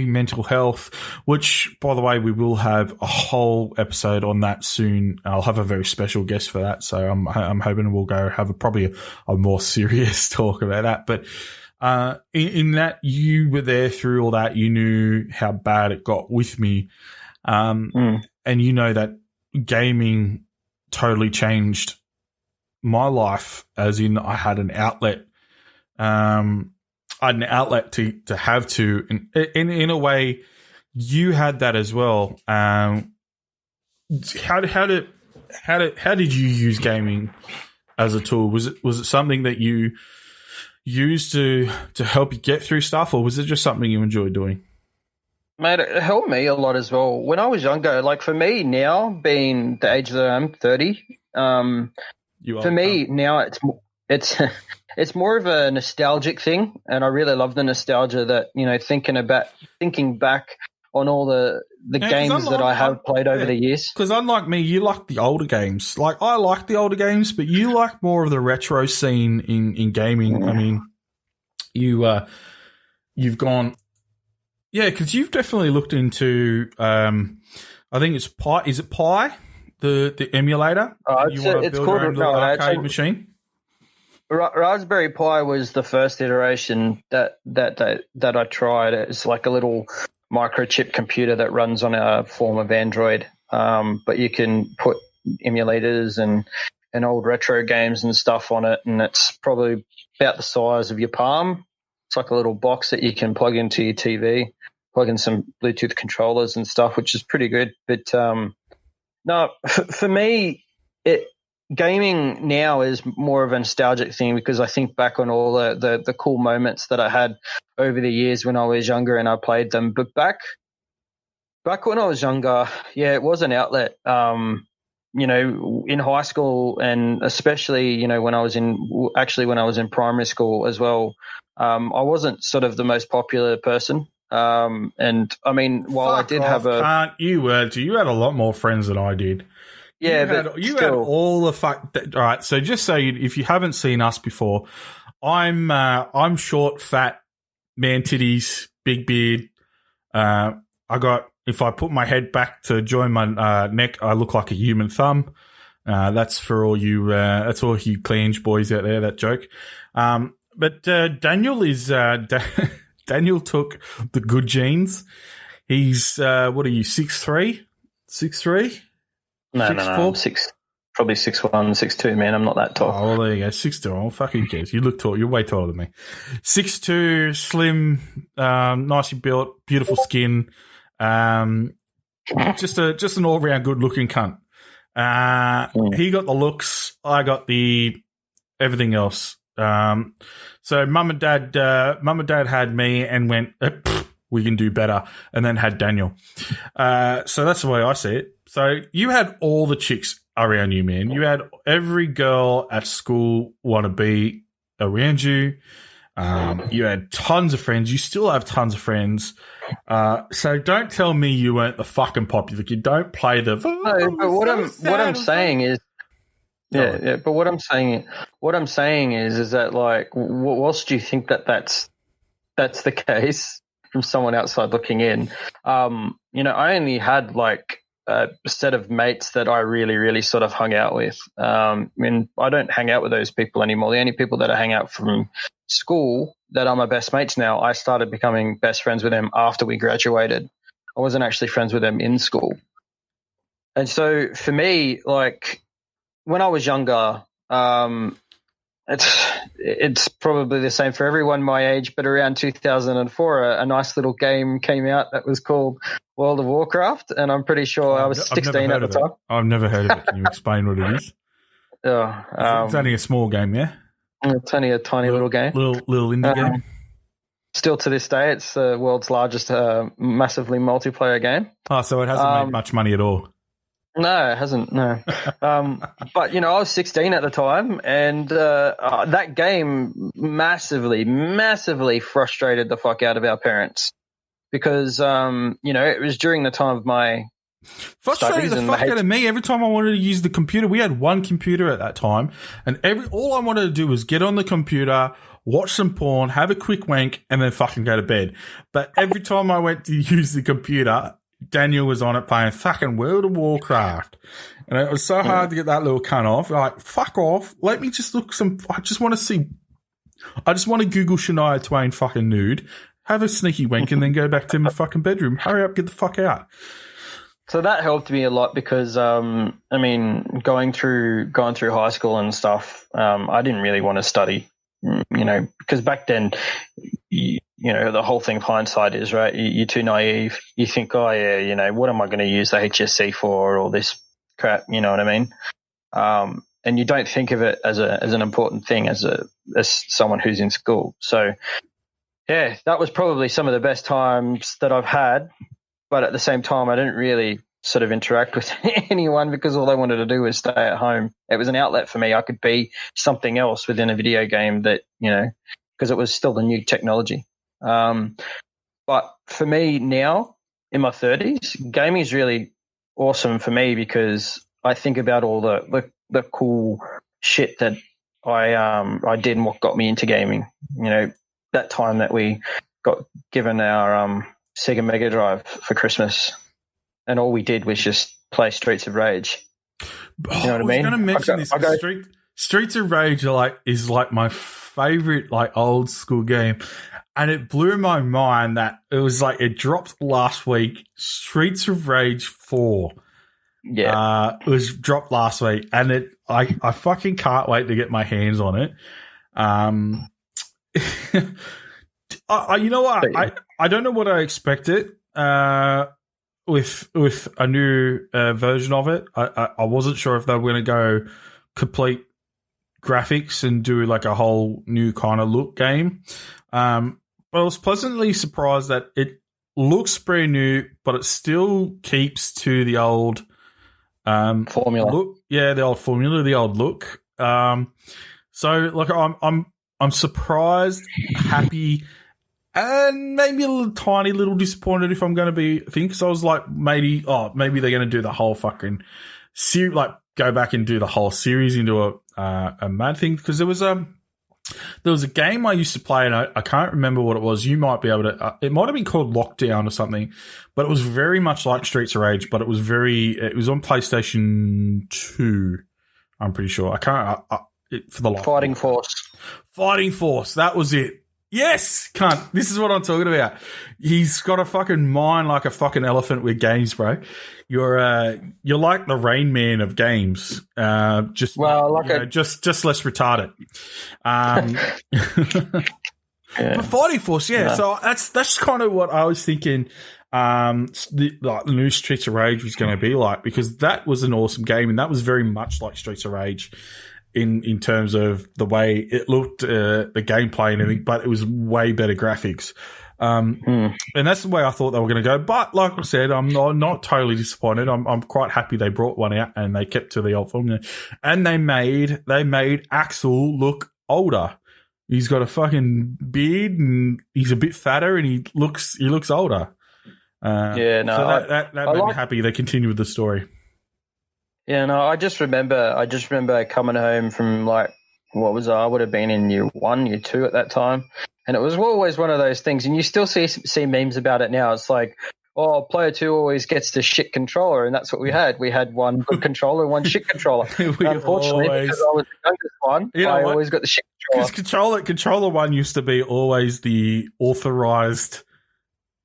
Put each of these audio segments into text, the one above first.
mental health, which, by the way, we will have a whole episode on that soon. I'll have a very special guest for that, so I'm hoping we'll go have probably a more serious talk about that. But in that, you were there through all that. You knew how bad it got with me, and you know that gaming totally changed my life, as in I had an outlet. I had an outlet to have to, in a way, you had that as well. How did you use gaming as a tool? Was it something that you used to help you get through stuff, or was it just something you enjoyed doing? Mate, it helped me a lot as well. When I was younger, like for me now, being the age that I'm 30, for me now it's more of a nostalgic thing, and I really love the nostalgia that, you know, thinking back on all the games that I have played over the years. Because unlike me, you like the older games. Like, I like the older games, but you like more of the retro scene in gaming. I mean, you've gone, because you've definitely looked into. I think it's Pi. Is it Pi? The emulator? It's called an arcade machine. Raspberry Pi was the first iteration that I tried. It's like a little microchip computer that runs on a form of Android, but you can put emulators and old retro games and stuff on it, and it's probably about the size of your palm. It's like a little box that you can plug into your TV, plug in some Bluetooth controllers and stuff, which is pretty good. But no, for me, gaming now is more of a nostalgic thing, because I think back on all the cool moments that I had over the years when I was younger and I played them. But back when I was younger, it was an outlet. You know, in high school, and especially, you know, when I was in primary school as well, I wasn't sort of the most popular person. And I mean, while I did have you had a lot more friends than I did. Yeah, you had all the fact. All right, so just so if you haven't seen us before, I'm short, fat, man titties, big beard. If I put my head back to join my neck, I look like a human thumb. That's for all you. That's all you cleange boys out there. That joke. But Daniel is Daniel took the good genes. He's what are you, 6'3"? 6'3"? No, I'm probably 6'1", 6'2", man. I'm not that tall. Oh, well, there you go, 6'2". Oh, fuck, who cares? You look tall. You're way taller than me. 6'2", slim, nicely built, beautiful skin. Just an all-round good-looking cunt. He got the looks. I got the everything else. So mum and dad had me and went, we can do better, and then had Daniel. So that's the way I see it. So you had all the chicks around you, man. You had every girl at school want to be around you. You had tons of friends. You still have tons of friends. So don't tell me you weren't the fucking popular kid. Don't play the. No, but what I'm saying is. Yeah. But what I'm saying is that, like, whilst you think that's the case from someone outside looking in, you know, I only had like a set of mates that I really, really sort of hung out with. I mean, I don't hang out with those people anymore. The only people that I hang out from school that are my best mates now, I started becoming best friends with them after we graduated. I wasn't actually friends with them in school. And so for me, like, when I was younger, it's probably the same for everyone my age, but around 2004, a nice little game came out that was called World of Warcraft, and I'm pretty sure I was 16 at the time. I've never heard of it. Can you explain what it is? It's only a small game, yeah? It's only a tiny little game. Little indie game. Still to this day, it's the world's largest massively multiplayer game. Oh, so it hasn't made much money at all. No, it hasn't, no. But, you know, I was 16 at the time, and that game massively frustrated the fuck out of our parents because, you know, it was during the time of my frustrated the fuck out of me. Every time I wanted to use the computer, we had one computer at that time, and all I wanted to do was get on the computer, watch some porn, have a quick wank, and then fucking go to bed. But every time I went to use the computer, Daniel was on it playing fucking World of Warcraft. And it was so hard to get that little cunt off. Like, fuck off. Let me just look I just want to Google Shania Twain fucking nude, have a sneaky wank, and then go back to my fucking bedroom. Hurry up, get the fuck out. So that helped me a lot because, I mean, going through high school and stuff, I didn't really want to study, because back then, the whole thing of hindsight is, right, you're too naive. You think, oh, yeah, what am I going to use the HSC for, or all this crap, you know what I mean? And you don't think of it as an important thing as someone who's in school. So, yeah, that was probably some of the best times that I've had. But at the same time, I didn't really sort of interact with anyone because all I wanted to do was stay at home. It was an outlet for me. I could be something else within a video game that, because it was still the new technology. But for me now, in my 30s, gaming is really awesome for me because I think about all the cool shit that I did and what got me into gaming. That time that we got given our Sega Mega Drive for Christmas, and all we did was just play Streets of Rage. You know what I mean? I was going to mention this. Streets of Rage is my favorite old school game, and it blew my mind that it was it dropped last week. Streets of Rage 4. Yeah, it was dropped last week, and I fucking can't wait to get my hands on it. You know what? I don't know what I expected with a new version of it. I wasn't sure if they were going to go complete graphics and do a whole new kind of look game. But I was pleasantly surprised that it looks brand new, but it still keeps to the old formula. Look. Yeah, the old formula, the old look. So I'm surprised, happy, and maybe a tiny little disappointed if I'm going to be thinking. Because I was maybe they're going to do the whole fucking series, go back and do the whole series into a mad thing. Because there was a game I used to play, and I can't remember what it was. You might be able to. It might have been called Lockdown or something, but it was very much like Streets of Rage. But it was on PlayStation 2. I'm pretty sure. I can't. For the life. Fighting Force. That was it. Yes, cunt. This is what I'm talking about. He's got a fucking mind like a fucking elephant with games, bro. You're like the Rain Man of games. Just less retarded. Yeah. But Fighting Force, yeah. So that's kind of what I was thinking. The new Streets of Rage was going to be like, because that was an awesome game, and that was very much like Streets of Rage. In terms of the way it looked, the gameplay and everything, but it was way better graphics. And that's the way I thought they were going to go. But like I said, I'm not totally disappointed. I'm quite happy they brought one out and they kept to the old formula. And they made Axel look older. He's got a fucking beard and he's a bit fatter and he looks older. So that made me happy. They continue with the story. Yeah, no, I just remember coming home from I would have been in year 1, year 2 at that time. And it was always one of those things, and you still see memes about it now. It's like, player 2 always gets the shit controller, and that's what we had. We had one good controller and one shit controller. Unfortunately, because I was the youngest one, I always got the shit controller. Because controller 1 used to be always the authorized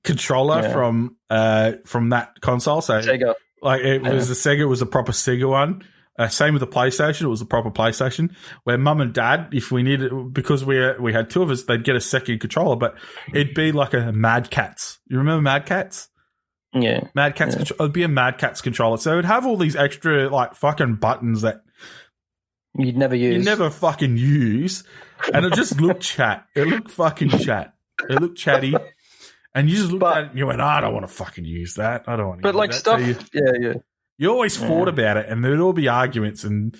controller from that console. So Sega. Was the Sega, it was a proper Sega one. Same with the PlayStation, it was a proper PlayStation. Where Mum and Dad, if we needed, because we had 2 of us, they'd get a second controller, but it'd be like a Mad Catz. You remember Mad Catz? Yeah, Mad Catz. Yeah. It'd be a Mad Catz controller, so it'd have all these extra fucking buttons that you'd never use. You never fucking use, and it just looked chat. It looked fucking chat. It looked chatty. And you just looked at it and you went, I don't want to fucking use that. I don't want to use that. But stuff, so you always fought about it, and there'd all be arguments. And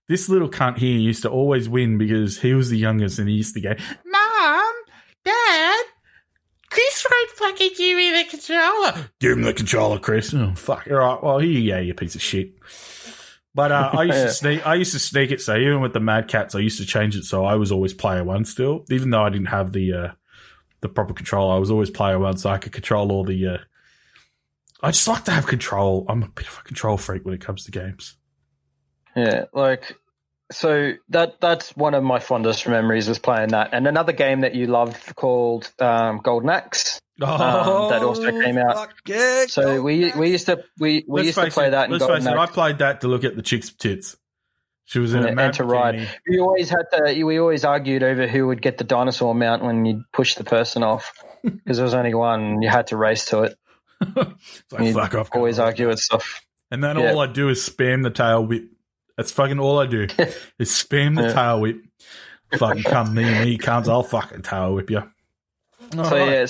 this little cunt here used to always win because he was the youngest, and he used to go, Mom, Dad, Chris won't fucking give me the controller. Give him the controller, Chris. Oh, fuck. All right, well, here you go, you piece of shit. But I used to sneak. I used to sneak it. So even with the Mad Cats, I used to change it so I was always player one still, even though I didn't have the proper control. I was always player one, so I could control all the. I just like to have control. I'm a bit of a control freak when it comes to games. Yeah, like so that's one of my fondest memories was playing that, and another game that you loved called Golden Axe. That also came out. Yeah, so we used to play that. Let's face it, I played that to look at the chick's tits. She was in a and to ride. We always argued over who would get the dinosaur mount when you push the person off because there was only one. And you had to race to it. It's like, fuck off. Always argue with stuff. And then all I do is spam the tail whip. That's fucking all I do is spam the tail whip. Fucking come near me, cunts. I'll fucking tail whip you. So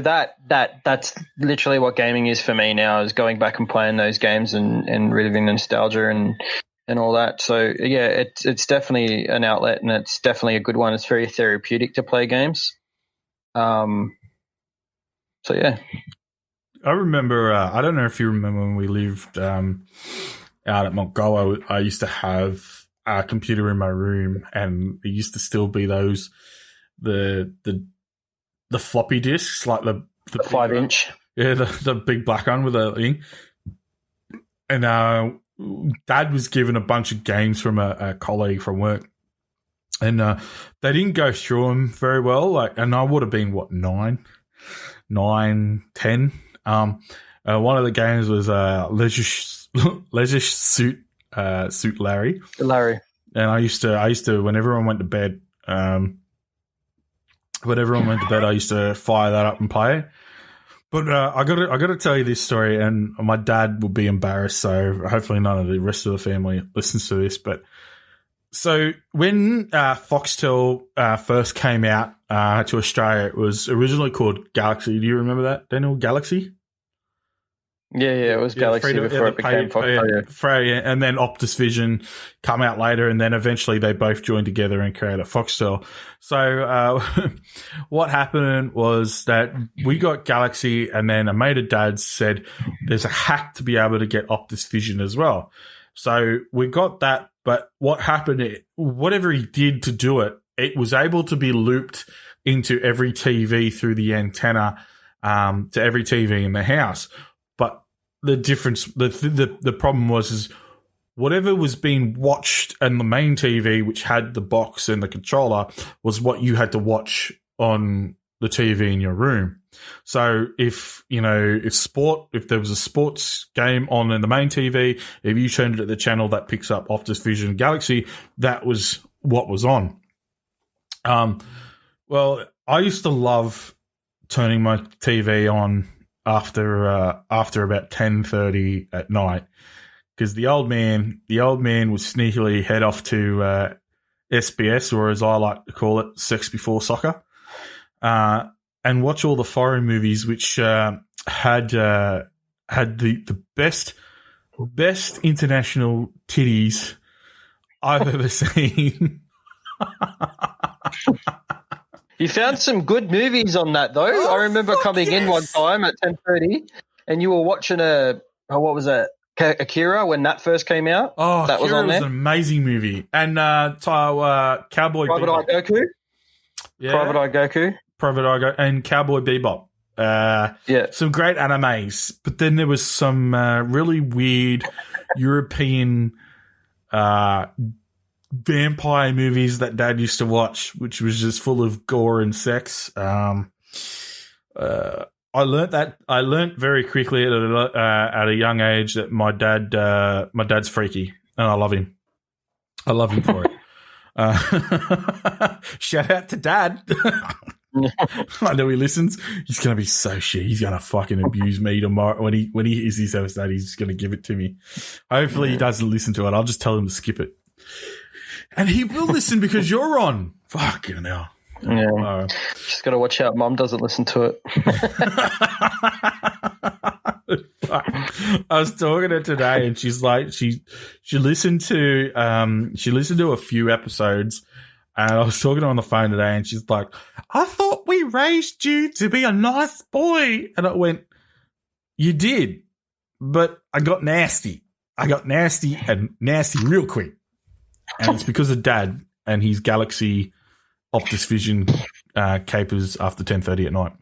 that's literally what gaming is for me now, is going back and playing those games and reliving nostalgia and all that. So yeah, it's definitely an outlet, and it's definitely a good one. It's very therapeutic to play games. So yeah, I remember. I don't know if you remember when we lived out at Montgomery. I used to have a computer in my room, and it used to still be those. The floppy disks, like the 5-inch, the big black one with a thing. And Dad was given a bunch of games from a colleague from work, and they didn't go through them very well. Like, and I would have been 9, 10. One of the games was Leisure Suit Larry. And I used to when everyone went to bed. I used to fire that up and play it. But I got to tell you this story, and my dad will be embarrassed, so hopefully none of the rest of the family listens to this. But so when Foxtel first came out to Australia, it was originally called Galaxy. Do you remember that, Daniel? Galaxy? Yeah, it was Galaxy before it became Foxtel. And then Optus Vision come out later, and then eventually they both joined together and created Foxtel. So what happened was that we got Galaxy, and then a mate of Dad's said there's a hack to be able to get Optus Vision as well. So we got that, but what happened, whatever he did to do it, it was able to be looped into every TV through the antenna to every TV in the house. But the difference, the problem was whatever was being watched on the main TV, which had the box and the controller, was what you had to watch on the TV in your room. So if there was a sports game on in the main TV, if you turned it at the channel that picks up Optus Vision Galaxy, that was what was on. Well, I used to love turning my TV on after about 10:30 at night, because the old man would sneakily head off to SBS, or as I like to call it, Sex Before Soccer, and watch all the foreign movies, which had the best international titties I've ever seen. You found some good movies on that, though. I remember coming in one time at 10:30, and you were watching what was it, Akira, when that first came out. Oh, that Akira was an amazing movie, and Cowboy Private Eye Goku. Yeah, Private Eye Goku, and Cowboy Bebop. Some great animes, but then there was some really weird European vampire movies that Dad used to watch, which was just full of gore and sex. I learn't very quickly at a young age that my dad's freaky, and I love him. I love him for it. Shout out to Dad. I know he listens. He's gonna be so shit. He's gonna fucking abuse me tomorrow when he hears this episode. He's just gonna give it to me. Hopefully he doesn't listen to it. I'll just tell him to skip it. And he will listen because you're on. Fucking hell. Yeah. Just got to watch out Mum doesn't listen to it. I was talking to her today, and she's like, she listened to a few episodes, and I was talking to her on the phone today, and she's like, I thought we raised you to be a nice boy. And I went, you did, but I got nasty. I got nasty real quick. And it's because of Dad and his Galaxy Optus Vision capers after 10:30 at night.